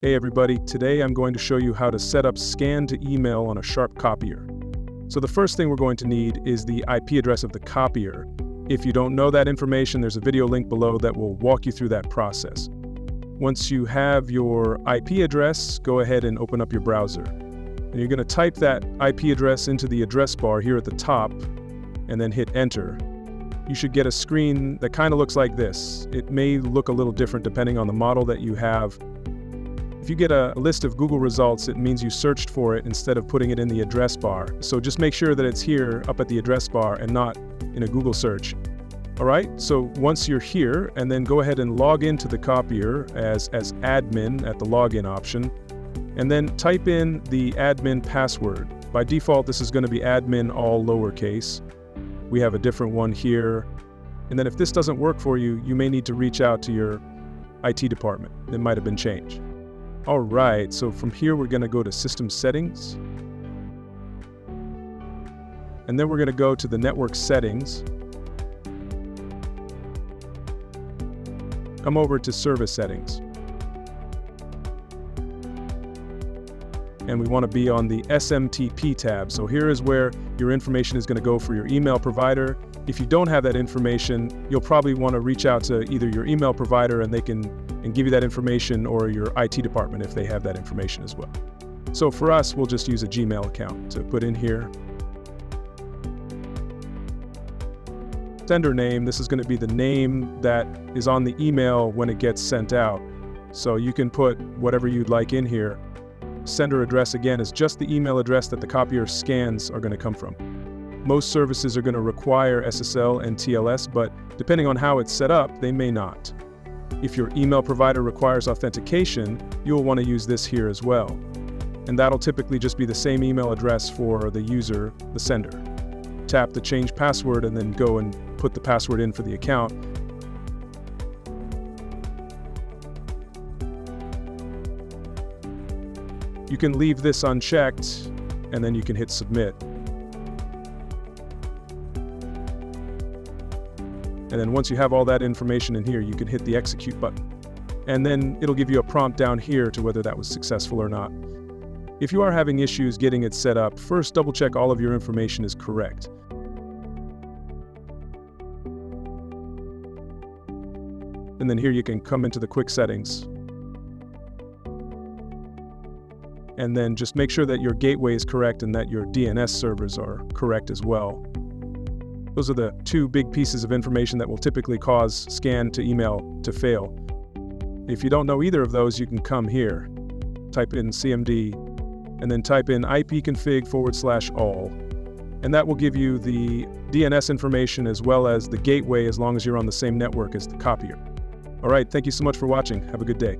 Hey everybody, today I'm going to show you how to set up scan to email on a Sharp copier. So the first thing we're going to need is the IP address of the copier. If you don't know that information, there's a video link below that will walk you through that process. Once you have your IP address, go ahead and open up your browser. And you're going to type that IP address into the address bar here at the top, and then hit enter. You should get a screen that kind of looks like this. It may look a little different depending on the model that you have. If you get a list of Google results, it means you searched for it instead of putting it in the address bar. So just make sure that it's here up at the address bar and not in a Google search. All right, so once you're here, and then go ahead and log into the copier as admin at the login option, and then type in the admin password. By default, this is going to be admin all lowercase. We have a different one here. And then if this doesn't work for you, you may need to reach out to your IT department. It might have been changed. All right, so from here we're going to go to System Settings. And then we're going to go to the Network Settings. Come over to Service Settings. And we want to be on the SMTP tab. So here is where your information is going to go for your email provider. If you don't have that information, you'll probably want to reach out to either your email provider and they can give you that information, or your IT department if they have that information as well. So for us, we'll just use a Gmail account to put in here. Sender name, this is going to be the name that is on the email when it gets sent out. So you can put whatever you'd like in here. Sender address, again, is just the email address that the copier scans are going to come from. Most services are going to require SSL and TLS, but depending on how it's set up, they may not. If your email provider requires authentication, you'll want to use this here as well. And that'll typically just be the same email address for the user, the sender. Tap the change password and then go and put the password in for the account. You can leave this unchecked and then you can hit submit. And then once you have all that information in here, you can hit the execute button. And then it'll give you a prompt down here to whether that was successful or not. If you are having issues getting it set up, first double check all of your information is correct. And then here you can come into the quick settings. And then just make sure that your gateway is correct and that your DNS servers are correct as well. Those are the two big pieces of information that will typically cause scan to email to fail. If you don't know either of those, you can come here, type in CMD, and then type in ipconfig/all. And that will give you the DNS information as well as the gateway, as long as you're on the same network as the copier. All right, thank you so much for watching. Have a good day.